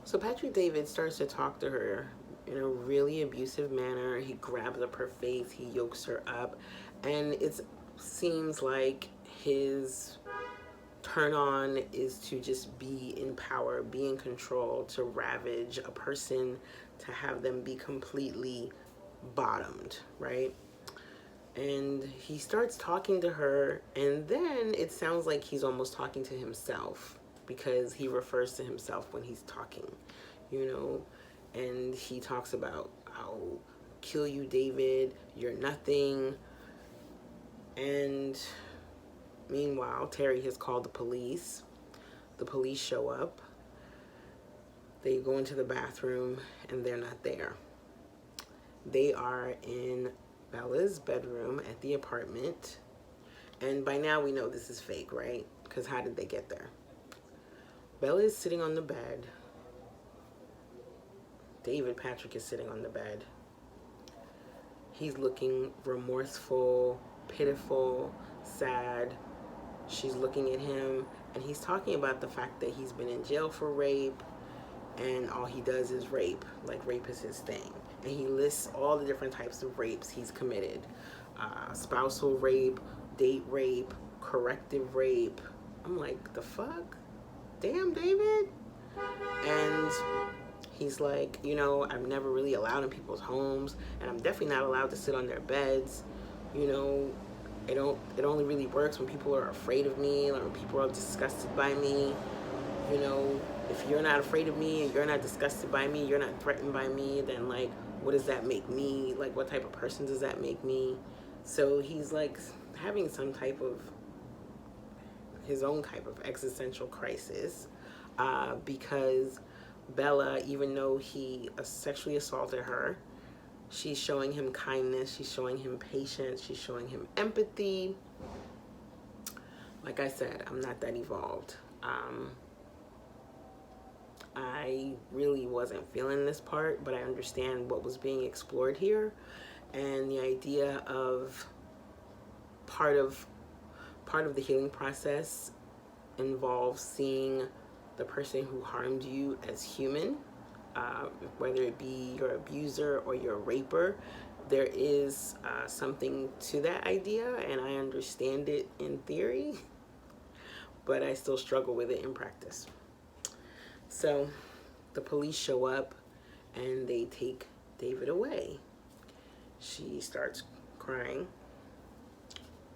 So Patrick David starts to talk to her in a really abusive manner. He grabs up her face, he yokes her up, and it seems like his turn on is to just be in power, be in control, to ravage a person, to have them be completely bottomed, right? And he starts talking to her, and then it sounds like he's almost talking to himself because he refers to himself when he's talking, you know, and he talks about, I'll kill you, David, you're nothing. And meanwhile, Terry has called the police. The police show up. They go into the bathroom, and they're not there. They are in Bella's bedroom at the apartment. And by now we know this is fake, right? Because how did they get there? Bella is sitting on the bed. David Patrick is sitting on the bed. He's looking remorseful, pitiful, sad. She's looking at him, and he's talking about the fact that he's been in jail for rape, and all he does is rape. Like, rape is his thing. And he lists all the different types of rapes he's committed. Spousal rape, date rape, corrective rape. I'm like, the fuck? Damn, David. And he's like, you know, I'm never really allowed in people's homes, and I'm definitely not allowed to sit on their beds. You know, it only really works when people are afraid of me, or when people are disgusted by me. You know, if you're not afraid of me and you're not disgusted by me, you're not threatened by me, then like, what does that make me? Like, what type of person does that make me? So he's like having some type of, his own type of existential crisis, because Bella, even though he sexually assaulted her, she's showing him kindness, she's showing him patience, she's showing him empathy. Like I said, I'm not that evolved. I really wasn't feeling this part, but I understand what was being explored here, and the idea of part of the healing process involves seeing the person who harmed you as human, whether it be your abuser or your raper. There is something to that idea, and I understand it in theory, but I still struggle with it in practice. So the police show up and they take David away. She starts crying.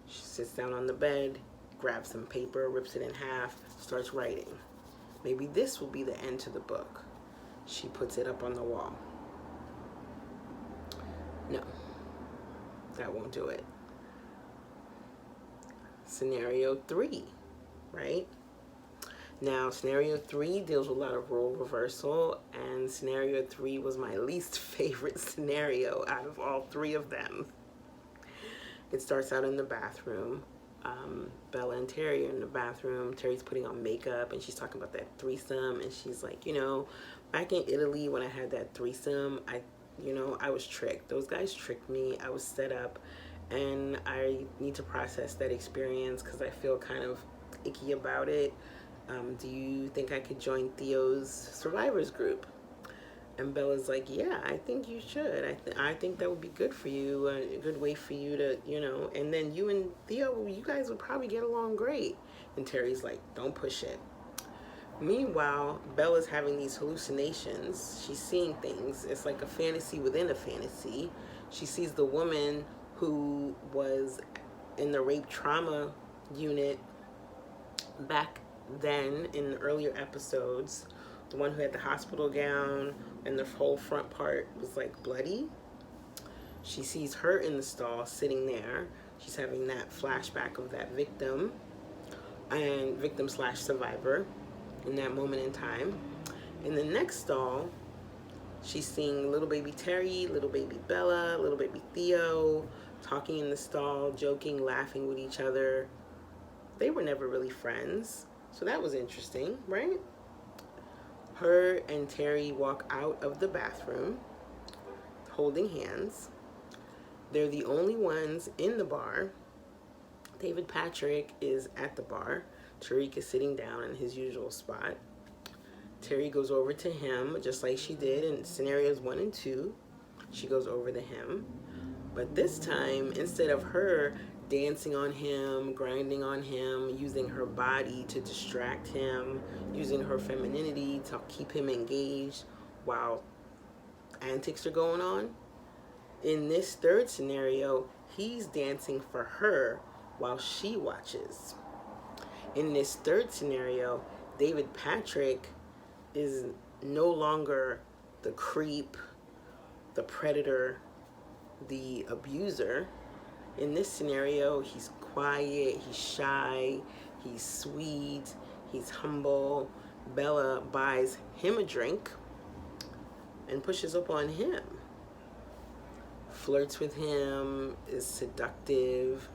She sits down on the bed, grabs some paper, rips it in half, starts writing. Maybe this will be the end to the book. She puts it up on the wall. No, that won't do it. Scenario 3, right? Now, scenario 3 deals with a lot of role reversal, and scenario 3 was my least favorite scenario out of all 3 of them. It starts out in the bathroom. Bella and Terry are in the bathroom. Terry's putting on makeup, and she's talking about that threesome, and she's like, you know, back in Italy when I had that threesome, I was tricked. Those guys tricked me. I was set up, and I need to process that experience because I feel kind of icky about it. Do you think I could join Theo's survivors group? And Bella's like, yeah, I think you should. I think that would be good for you, a good way for you to, you know, and then you and Theo, you guys would probably get along great. And Terry's like, don't push it. Meanwhile, Bella's having these hallucinations. She's seeing things. It's like a fantasy within a fantasy. She sees the woman who was in the rape trauma unit back then in the earlier episodes, the one who had the hospital gown and the whole front part was like bloody. She sees her in the stall sitting there. She's having that flashback of that victim and victim slash survivor in that moment in time. In the next stall, she's seeing little baby Terry, little baby Bella, little baby Theo talking in the stall, joking, laughing with each other. They were never really friends. So that was interesting, right? Her and Terry walk out of the bathroom holding hands. They're the only ones in the bar. David Patrick is at the bar. Tariq is sitting down in his usual spot. Terry goes over to him, just like she did in scenarios 1 and 2. She goes over to him. But this time, instead of her dancing on him, grinding on him, using her body to distract him, using her femininity to keep him engaged while antics are going on, in this third scenario, he's dancing for her while she watches. In this third scenario, David Patrick is no longer the creep, the predator, the abuser. In this scenario, he's quiet, he's shy, he's sweet, he's humble. Bella buys him a drink and pushes up on him. Flirts with him, is seductive.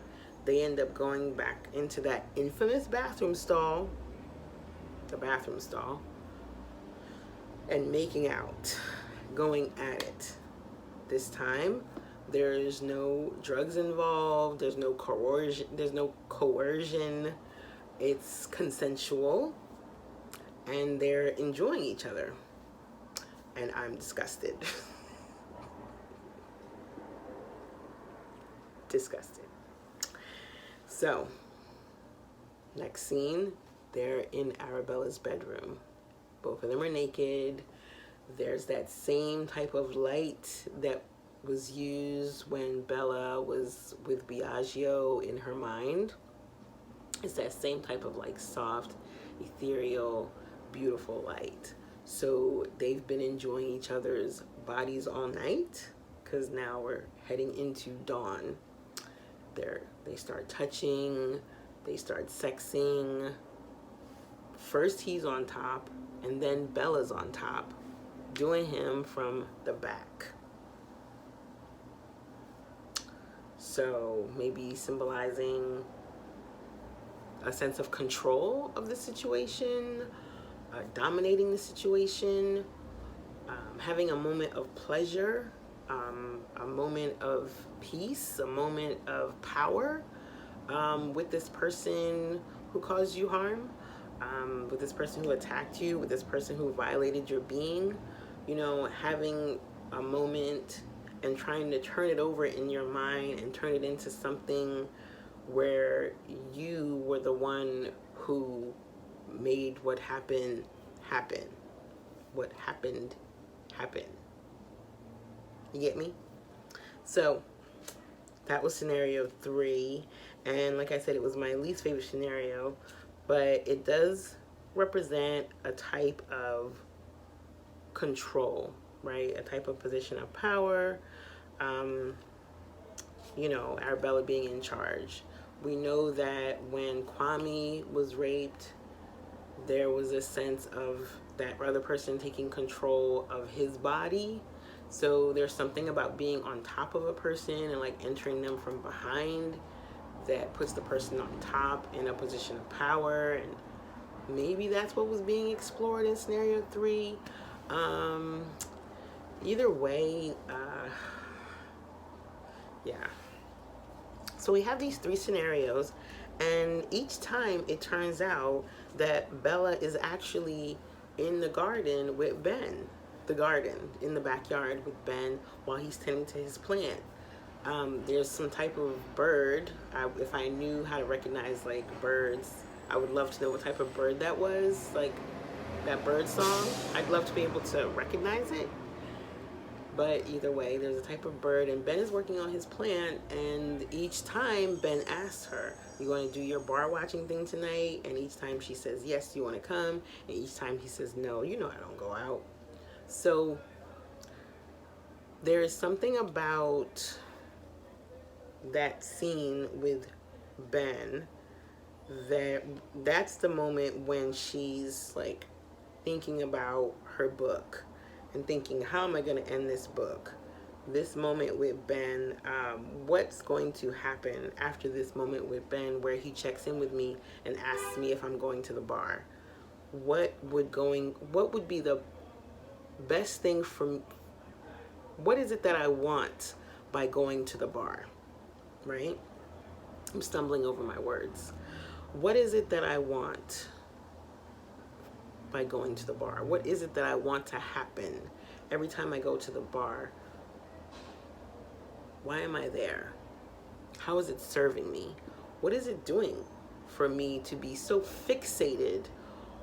They end up going back into that infamous bathroom stall, and making out, going at it. This time, there's no drugs involved, there's no coercion, it's consensual, and they're enjoying each other. And I'm disgusted. Disgusted. So, next scene, they're in Arabella's bedroom. Both of them are naked. There's that same type of light that was used when Bella was with Biagio in her mind. It's that same type of like soft, ethereal, beautiful light. So they've been enjoying each other's bodies all night, because now we're heading into dawn. They start touching, they start sexing. First he's on top, and then Bella's on top, doing him from the back. So maybe symbolizing a sense of control of the situation, dominating the situation, having a moment of pleasure, a moment of peace, a moment of power with this person who caused you harm, with this person who attacked you, with this person who violated your being. You know, having a moment and trying to turn it over in your mind and turn it into something where you were the one who made what happened happen. What happened happen. You get me? So that was scenario 3, and like I said, it was my least favorite scenario, but it does represent a type of control, right? A type of position of power. You know, Arabella being in charge. We know that when Kwame was raped, there was a sense of that other person taking control of his body. So there's something about being on top of a person and like entering them from behind that puts the person on top in a position of power, and maybe that's what was being explored in scenario 3. Either way, yeah. So we have these 3 scenarios, and each time it turns out that Bella is actually in the garden with Ben. The garden in the backyard with Ben while he's tending to his plant. There's some type of bird. If I knew how to recognize like birds, I would love to know what type of bird that was, like that bird song. I'd love to be able to recognize it. But either way, there's a type of bird, and Ben is working on his plant, and each time Ben asks her, you want to do your bar watching thing tonight? And each time she says, yes, you want to come? And each time he says, no, you know I don't go out. So there is something about that scene with Ben that's the moment when she's like thinking about her book and thinking, how am I going to end this book? This moment with Ben, what's going to happen after this moment with Ben where he checks in with me and asks me if I'm going to the bar? What would be the best thing for me? What is it that I want by going to the bar, right? I'm stumbling over my words. What is it that I want by going to the bar? What is it that I want to happen every time I go to the bar? Why am I there? How is it serving me? What is it doing for me to be so fixated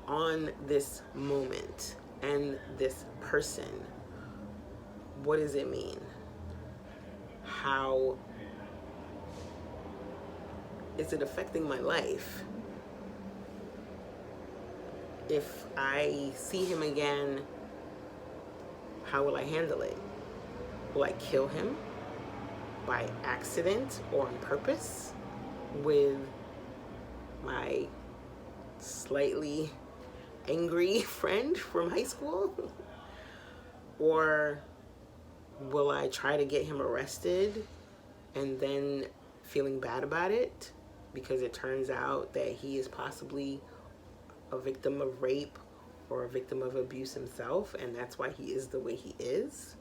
on this moment and this person? What does it mean? How is it affecting my life? If I see him again, how will I handle it? Will I kill him by accident or on purpose with my slightly angry friend from high school? Or will I try to get him arrested and then feeling bad about it because it turns out that he is possibly a victim of rape or a victim of abuse himself, and that's why he is the way he is?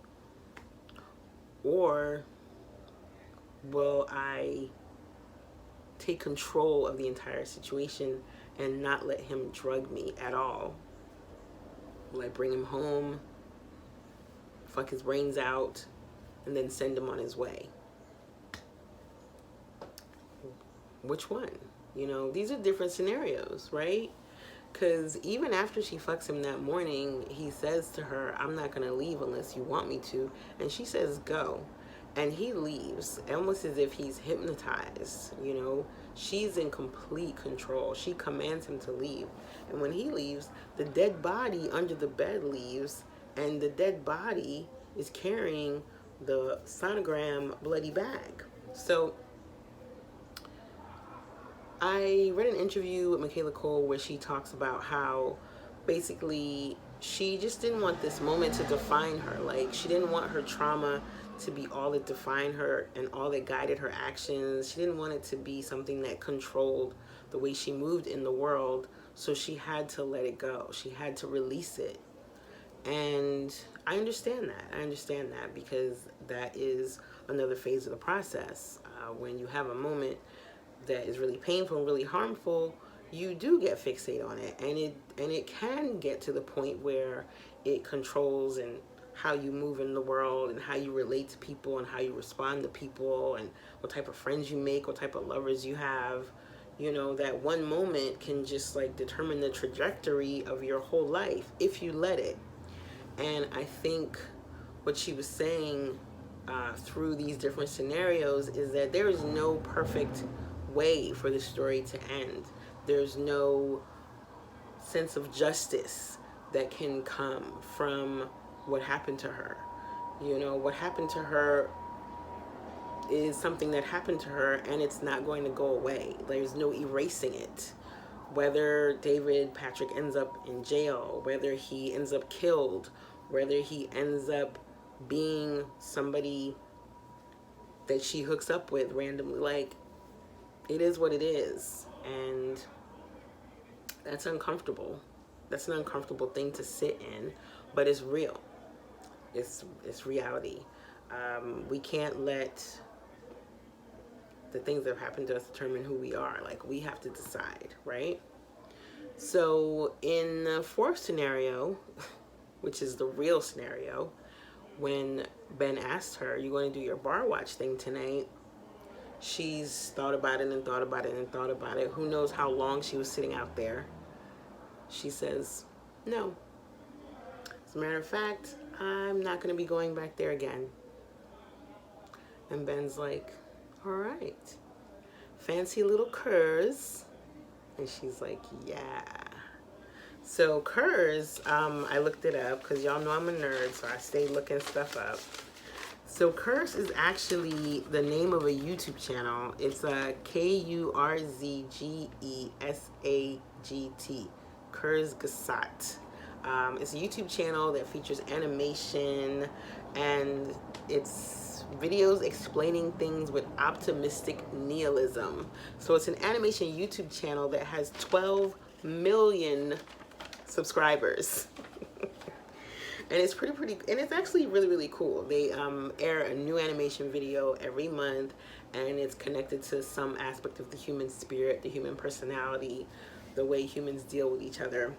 Or will I take control of the entire situation and not let him drug me at all? Will I bring him home, fuck his brains out, and then send him on his way? Which one? You know, these are different scenarios, right? Because even after she fucks him that morning, he says to her, I'm not going to leave unless you want me to. And she says, go. And he leaves, almost as if he's hypnotized, you know. She's in complete control. She commands him to leave. And when he leaves, the dead body under the bed leaves, and the dead body is carrying the sonogram bloody bag. So I read an interview with Michaela Cole where she talks about how basically she just didn't want this moment to define her. Like, she didn't want her trauma to be all that defined her and all that guided her actions. She didn't want it to be something that controlled the way she moved in the world. So she had to let it go. She had to release it. And I understand that. I understand that because that is another phase of the process. When you have a moment that is really painful and really harmful, you do get fixated on it, and it can get to the point where it controls and how you move in the world and how you relate to people and how you respond to people and what type of friends you make, what type of lovers you have. You know, that one moment can just like determine the trajectory of your whole life if you let it. And I think what she was saying through these different scenarios is that there is no perfect way for the story to end. There's no sense of justice that can come from what happened to her. You know, what happened to her is something that happened to her, and it's not going to go away. There's no erasing it. Whether David Patrick ends up in jail, whether he ends up killed, whether he ends up being somebody that she hooks up with randomly, like, it is what it is. And that's uncomfortable. That's an uncomfortable thing to sit in, but it's real. It's reality. We can't let the things that have happened to us determine who we are. Like, we have to decide, right? So in the fourth scenario, which is the real scenario, when Ben asked her, "You going to do your bar watch thing tonight?" She's thought about it and thought about it and thought about it. Who knows how long she was sitting out there. She says, "No. As a matter of fact, I'm not going to be going back there again." And Ben's like, "All right. Fancy little curs." And she's like, "Yeah." So curs, I looked it up because y'all know I'm a nerd, so I stayed looking stuff up. So Curse is actually the name of a YouTube channel. It's a Kurzgesagt. Kurzgesagt. It's a YouTube channel that features animation, and it's videos explaining things with optimistic nihilism. So it's an animation YouTube channel that has 12 million subscribers. And it's pretty, and it's actually really cool. They air a new animation video every month, and it's connected to some aspect of the human spirit, the human personality, the way humans deal with each other.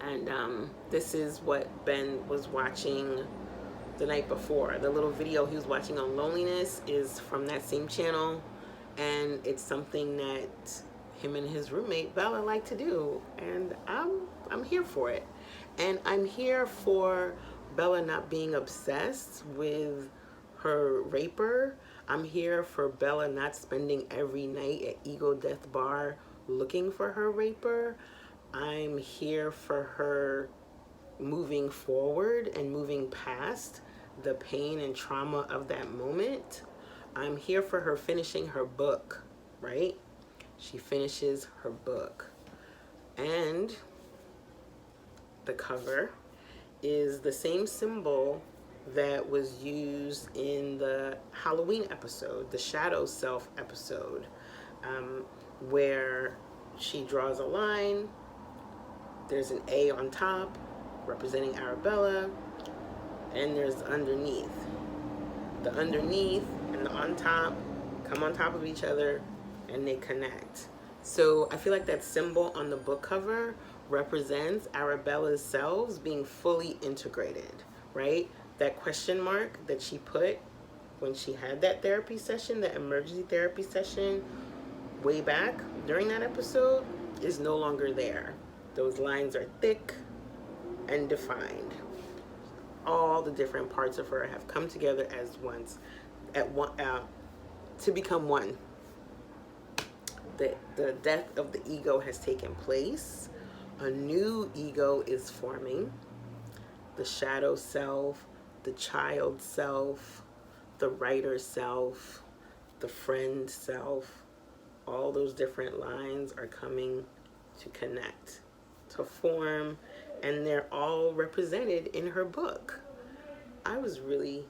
And this is what Ben was watching the night before. The little video he was watching on loneliness is from that same channel, and it's something that him and his roommate Bella like to do, and I'm here for it. And I'm here for Bella not being obsessed with her raper. I'm here for Bella not spending every night at Ego Death Bar looking for her raper. I'm here for her moving forward and moving past the pain and trauma of that moment. I'm here for her finishing her book, right? She finishes her book. And the cover is the same symbol that was used in the Halloween episode, the Shadow Self episode, where she draws a line. There's an A on top representing Arabella, and there's underneath. The underneath and the on top come on top of each other and they connect. So I feel like that symbol on the book cover represents Arabella's selves being fully integrated, right? That question mark that she put when she had that therapy session, that emergency therapy session way back during that episode, is no longer there. Those lines are thick and defined. All the different parts of her have come together as once, to become one. The death of the ego has taken place. A new ego is forming. The shadow self, the child self, the writer self, the friend self, all those different lines are coming to connect, to form, and they're all represented in her book. I was really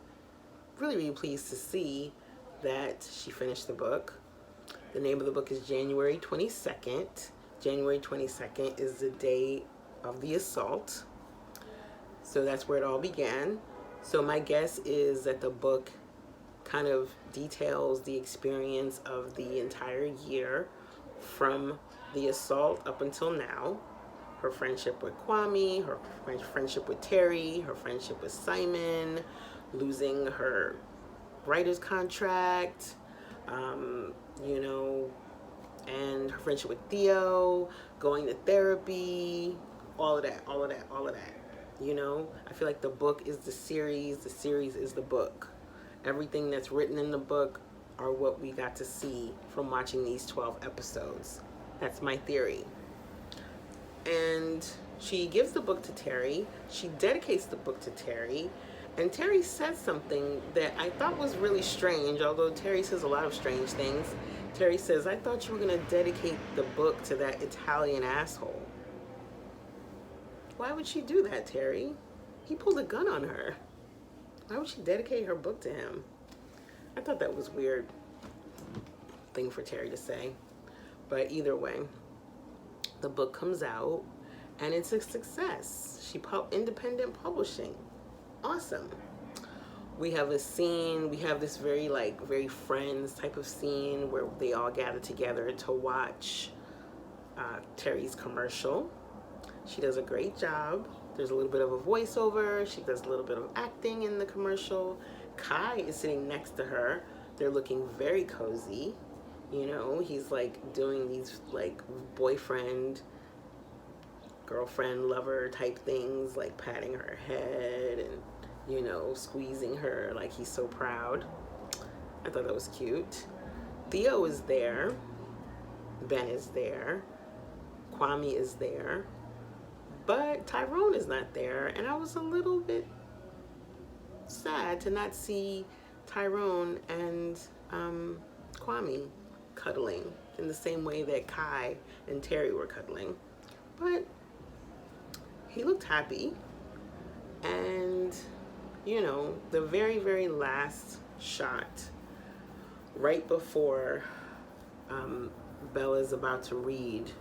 pleased to see that she finished the book. The name of the book is January 22nd. January 22nd is the day of the assault. So that's where it all began. So my guess is that the book kind of details the experience of the entire year from the assault up until now. Her friendship with Kwame, her friendship with Terry, her friendship with Simon, losing her writer's contract, and her friendship with Theo, going to therapy, all of that. I feel like the book is the series is the book. Everything that's written in the book are what we got to see from watching these 12 episodes. That's my theory. And she gives the book to Terry. She dedicates the book to Terry. And Terry says something that I thought was really strange, although Terry says a lot of strange things. Terry says, I thought you were going to dedicate the book to that Italian asshole. Why would she do that, Terry? He pulled a gun on her. Why would she dedicate her book to him? I thought that was a weird thing for Terry to say. But either way, the book comes out and it's a success. She independent publishing. Awesome. We have a scene, we have this very Friends type of scene where they all gather together to watch Terry's commercial. She does a great job. There's a little bit of a voiceover. She does a little bit of acting in the commercial. Kai is sitting next to her. They're looking very cozy. He's doing these boyfriend, girlfriend, lover type things, like patting her head and squeezing her like he's so proud. I thought that was cute. Theo is there. Ben is there. Kwame is there. But Tyrone is not there. And I was a little bit sad to not see Tyrone and Kwame cuddling in the same way that Kai and Terry were cuddling. But he looked happy. And the very last shot, right before Bella's about to read,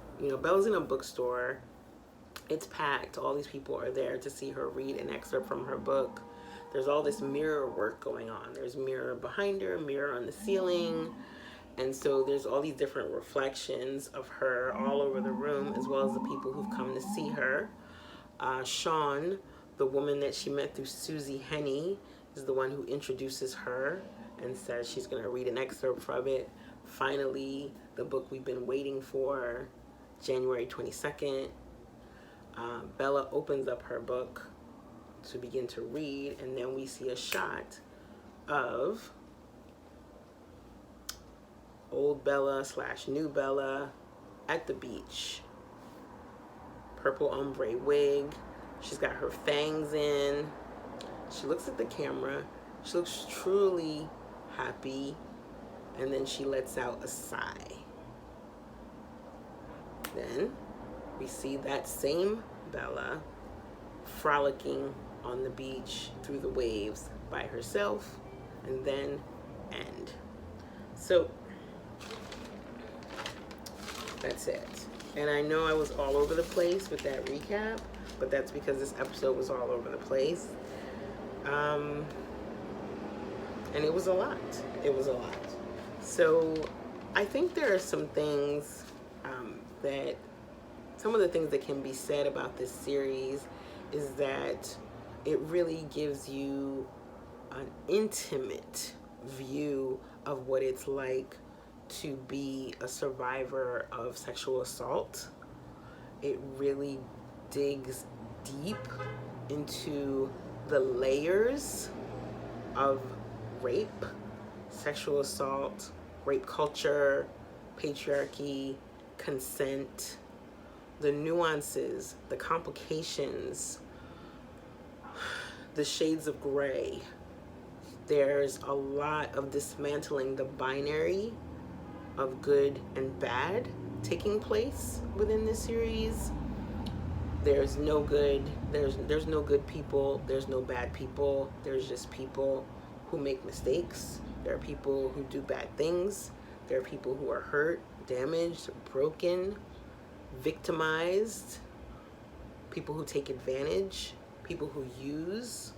Bella's in a bookstore. It's packed. All these people are there to see her read an excerpt from her book. There's all this mirror work going on. There's mirror behind her, mirror on the ceiling. And so there's all these different reflections of her all over the room, as well as the people who've come to see her. Sean, the woman that she met through Susie Henney, is the one who introduces her and says she's going to read an excerpt from it. Finally, the book we've been waiting for, January 22nd. Bella opens up her book to begin to read, and then we see a shot of old Bella / new Bella at the beach. Purple ombre wig. She's got her fangs in. She looks at the camera. She looks truly happy, and then she lets out a sigh. Then we see that same Bella frolicking on the beach through the waves by herself, and then end. So that's it. And I know I was all over the place with that recap, but that's because this episode was all over the place. And it was a lot. It was a lot. So I think there are some things some of the things that can be said about this series is that it really gives you an intimate view of what it's like to be a survivor of sexual assault. It really digs deep into the layers of rape, sexual assault, rape culture, patriarchy, consent, the nuances, the complications, the shades of gray. There's a lot of dismantling the binary of good and bad taking place within this series. There's no good, there's no good people, there's no bad people, there's just people who make mistakes. There are people who do bad things. There are people who are hurt, damaged, broken, victimized, people who take advantage, people who use,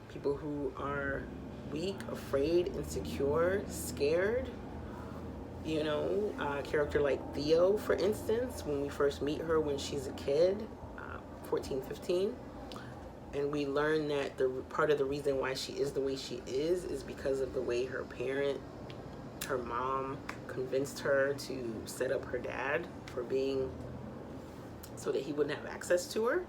people who are weak, afraid, insecure, scared. You know, a character like Theo, for instance, when we first meet her when she's a kid, 14, 15, and we learn that the part of the reason why she is the way she is because of the way her mom convinced her to set up her dad for being, so that he wouldn't have access to her.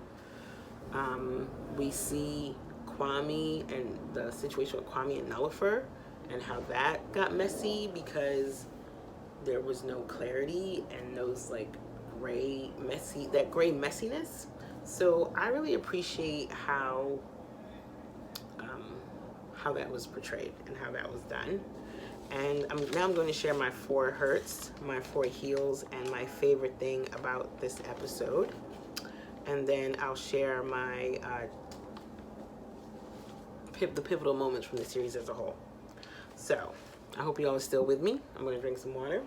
We see Kwame and the situation with Kwame and Nullifer and how that got messy because there was no clarity and those like gray messiness. So I really appreciate how that was portrayed and how that was done. And now I'm going to share my 4 hurts, my 4 heals, and my favorite thing about this episode. And then I'll share my the pivotal moments from the series as a whole. So I hope you all are still with me. I'm going to drink some water.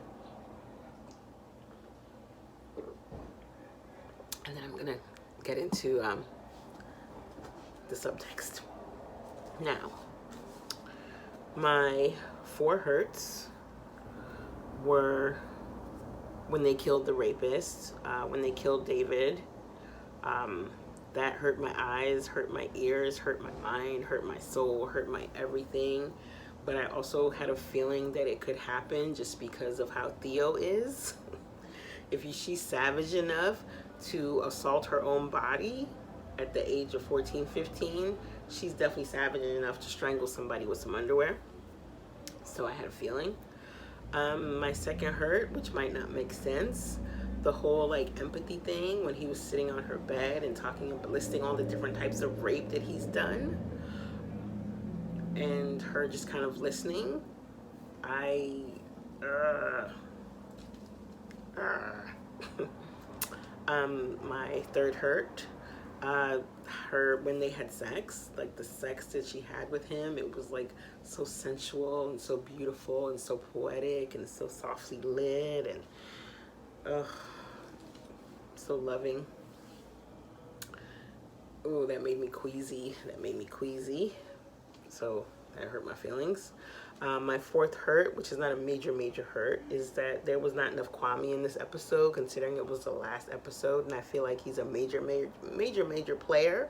And then I'm going to get into the subtext. Now, my 4 hurts were when they killed the rapist, when they killed David. That hurt my eyes, hurt my ears, hurt my mind, hurt my soul, hurt my everything. But I also had a feeling that it could happen just because of how Theo is. If she's savage enough to assault her own body at the age of 14, 15, she's definitely savage enough to strangle somebody with some underwear. So I had a feeling. My second hurt, which might not make sense, the whole like empathy thing when he was sitting on her bed and talking and listing all the different types of rape that he's done, and her just kind of listening. My third hurt, her when they had sex, like the sex that she had with him, it was like so sensual and so beautiful and so poetic and so softly lit and so loving. Ooh, that made me queasy. So that hurt my feelings. My fourth hurt, which is not a major hurt, is that there was not enough Kwame in this episode, considering it was the last episode, and I feel like he's a major player.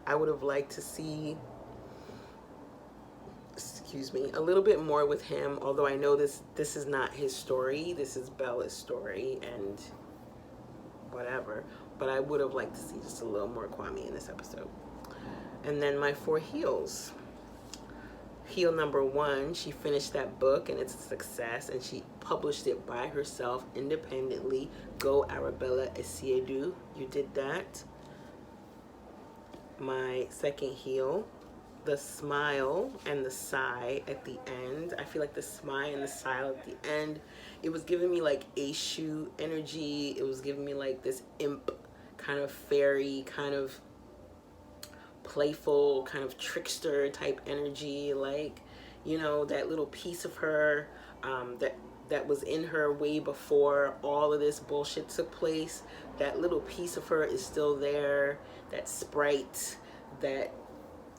I would have liked to see, excuse me, a little bit more with him, although I know this is not his story, this is Bella's story, and whatever, but I would have liked to see just a little more Kwame in this episode. And then my four heels. Heel number one, she finished that book and it's a success, and she published it by herself independently. Go Arabella Esiedu, you did that. My second heel, the smile and the sigh at the end. I feel like the smile and the sigh at the end, it was giving me like Aishu energy. It was giving me like this imp, kind of fairy, kind of playful, kind of trickster type energy, like, you know, that little piece of her that was in her way before all of this bullshit took place. That little piece of her is still there, that sprite, that,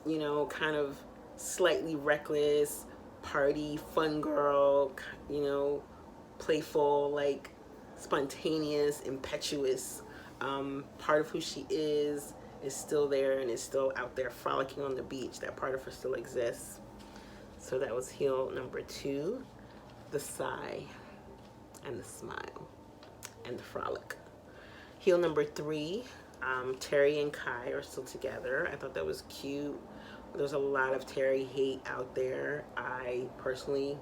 you know, kind of slightly reckless, party, fun girl, you know, playful, like spontaneous, impetuous part of who she is still there and is still out there frolicking on the beach. That part of her still exists. So that was heel number two, the sigh and the smile and the frolic. Heel number three, Terry and Kai are still together. I thought that was cute. There's a lot of Terry hate out there. I personally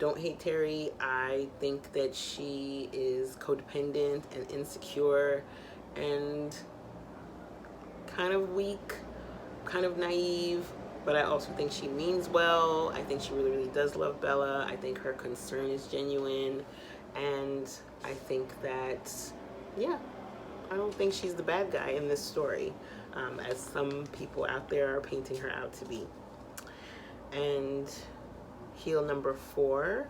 don't hate Terry. I think that she is codependent and insecure and kind of weak, kind of naive, but I also think she means well. I think she really does love Bella. I think her concern is genuine, and I think that, yeah, I don't think she's the bad guy in this story, as some people out there are painting her out to be. And heel number four,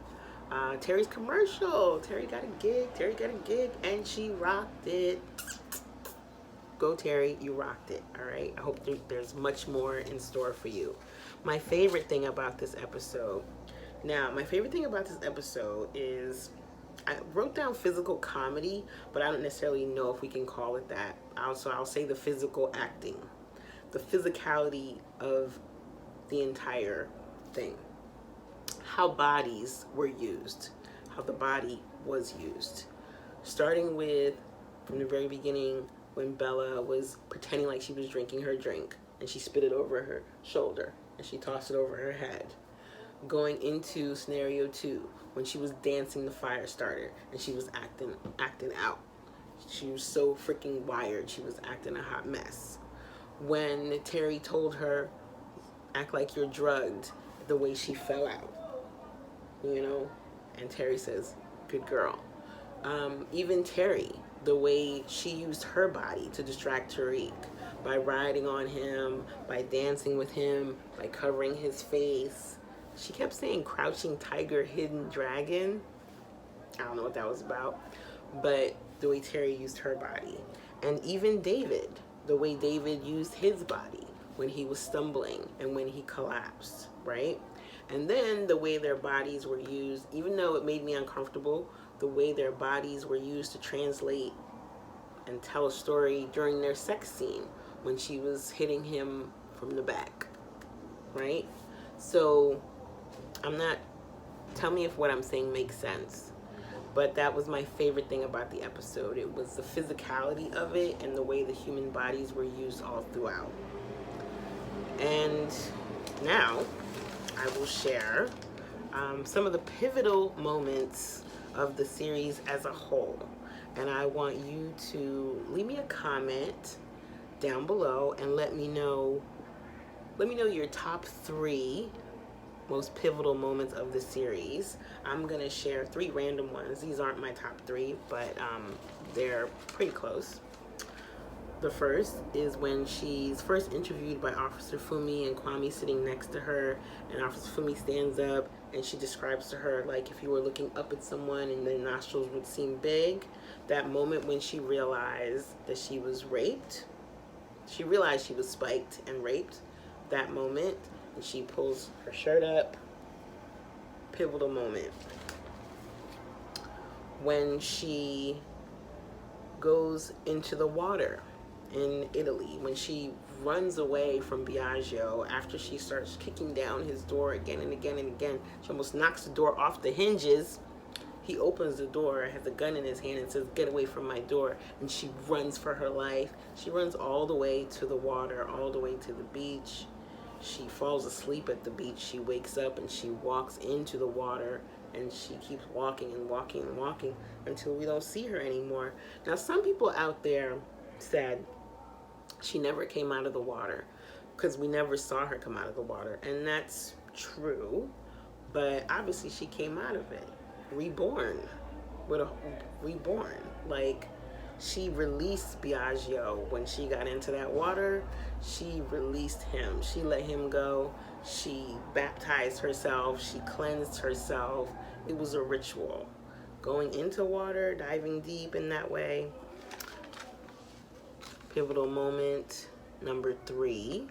Terry's commercial. Terry got a gig, and she rocked it. Go Terry, you rocked it. All right, I hope there's much more in store for you. My favorite thing about this episode, is, I wrote down physical comedy, but I don't necessarily know if we can call it that. I'll say the physical acting, the physicality of the entire thing, how bodies were used, how the body was used, starting with, from the very beginning, when Bella was pretending like she was drinking her drink and she spit it over her shoulder and she tossed it over her head. Going into scenario two, when she was dancing the Firestarter and she was acting out. She was so freaking wired, she was acting a hot mess. When Terry told her, act like you're drugged, the way she fell out, you know, and Terry says, good girl. Even Terry, the way she used her body to distract Tariq, by riding on him, by dancing with him, by covering his face. She kept saying crouching tiger, hidden dragon. I don't know what that was about, but the way Terry used her body. And even David, the way David used his body when he was stumbling and when he collapsed, right? And then the way their bodies were used, even though it made me uncomfortable, the way their bodies were used to translate and tell a story during their sex scene when she was hitting him from the back, right? So tell me if what I'm saying makes sense, but that was my favorite thing about the episode. It was the physicality of it and the way the human bodies were used all throughout. And now I will share some of the pivotal moments of the series as a whole. And I want you to leave me a comment down below and let me know your top 3 most pivotal moments of the series. I'm gonna share 3 random ones. These aren't my top 3, but they're pretty close. The first is when she's first interviewed by Officer Fumi and Kwame sitting next to her, and Officer Fumi stands up and she describes to her, like, if you were looking up at someone and their nostrils would seem big. That moment when she realized that she was raped, she realized she was spiked and raped, that moment, and she pulls her shirt up pivotal moment when she goes into the water in Italy, when she runs away from Biagio after she starts kicking down his door again and again and again. She almost knocks the door off the hinges. He opens the door, has a gun in his hand, and says, "Get away from my door." And she runs for her life. She runs all the way to the water, all the way to the beach. She falls asleep at the beach. She wakes up and she walks into the water, and she keeps walking and walking and walking until we don't see her anymore. Now, some people out there said she never came out of the water because we never saw her come out of the water. And that's true, but obviously she came out of it. Reborn. Like, she released Biagio when she got into that water. She released him. She let him go. She baptized herself. She cleansed herself. It was a ritual. Going into water, diving deep in that way. Pivotal moment number 3.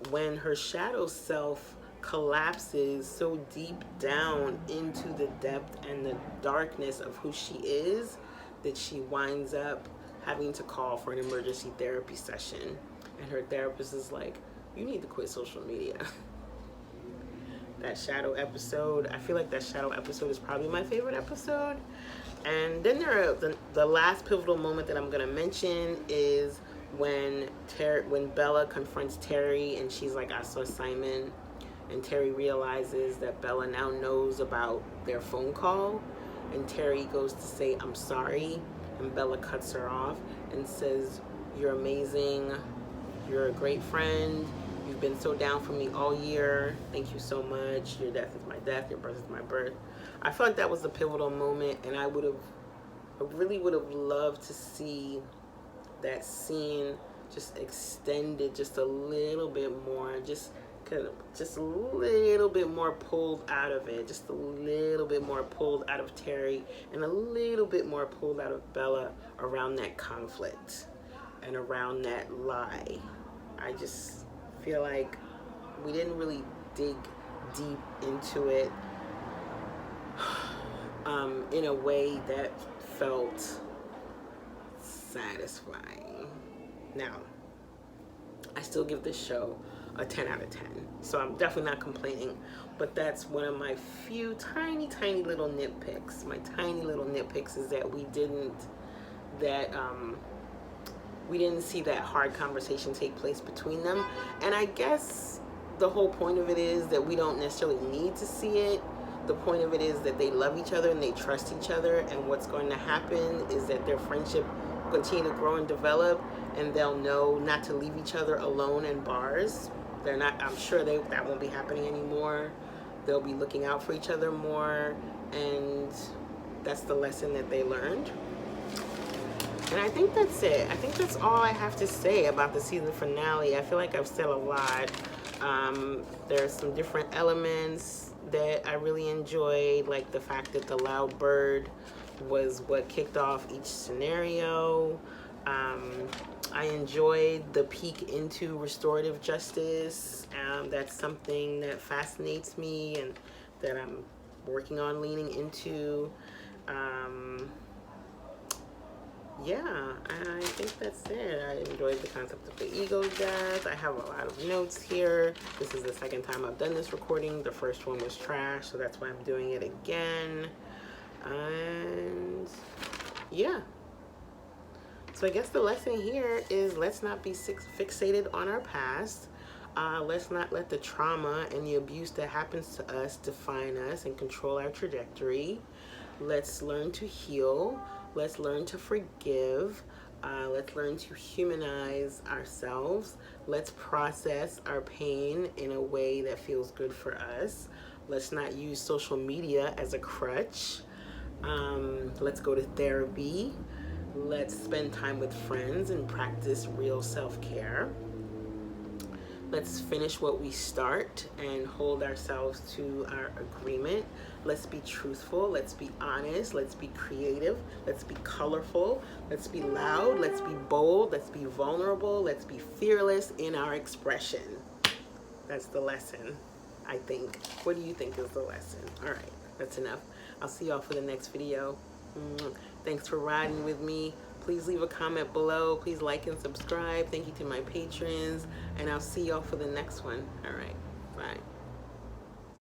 When her shadow self collapses so deep down into the depth and the darkness of who she is that she winds up having to call for an emergency therapy session. And her therapist is like, "You need to quit social media." That shadow episode, I feel like that shadow episode is probably my favorite episode. And then there are the last pivotal moment that I'm going to mention is when Bella confronts Terry and she's like, "I saw Simon." And Terry realizes that Bella now knows about their phone call. And Terry goes to say, "I'm sorry." And Bella cuts her off and says, "You're amazing. You're a great friend. You've been so down for me all year. Thank you so much. Your death is my death. Your birth is my birth." I felt like that was the pivotal moment, and I really would have loved to see that scene just extended just a little bit more, just a little bit more pulled out of it, just a little bit more pulled out of Terry, and a little bit more pulled out of Bella around that conflict and around that lie. I just feel like we didn't really dig deep into it in a way that felt satisfying. Now, I still give this show a 10 out of 10, so I'm definitely not complaining, but that's one of my few tiny little nitpicks. My tiny little nitpicks is that we didn't see that hard conversation take place between them. And I guess the whole point of it is that we don't necessarily need to see it. The point of it is that they love each other and they trust each other, and what's going to happen is that their friendship will continue to grow and develop, and they'll know not to leave each other alone in bars. I'm sure that won't be happening anymore. They'll be looking out for each other more, and that's the lesson that they learned. And I think that's it. I think that's all I have to say about the season finale. I feel like I've said a lot. There's some different elements that I really enjoyed, like the fact that the loud bird was what kicked off each scenario. I enjoyed the peek into restorative justice. That's something that fascinates me and that I'm working on leaning into. Yeah, I think that's it. I enjoyed the concept of the ego death. I have a lot of notes here. This is the second time I've done this recording. The first one was trash, so that's why I'm doing it again. And yeah. So I guess the lesson here is let's not be fixated on our past. Let's not let the trauma and the abuse that happens to us define us and control our trajectory. Let's learn to heal. Let's learn to forgive. Let's learn to humanize ourselves. Let's process our pain in a way that feels good for us. Let's not use social media as a crutch. Let's go to therapy. Let's spend time with friends and practice real self-care. Let's finish what we start and hold ourselves to our agreement. Let's be truthful. Let's be honest. Let's be creative. Let's be colorful. Let's be loud. Let's be bold. Let's be vulnerable. Let's be fearless in our expression. That's the lesson. I think. What do you think is the lesson? All right, that's enough. I'll see y'all for the next video. Thanks for riding with me. Please leave a comment below. Please like and subscribe. Thank you to my patrons. And I'll see y'all for the next one. All right, bye.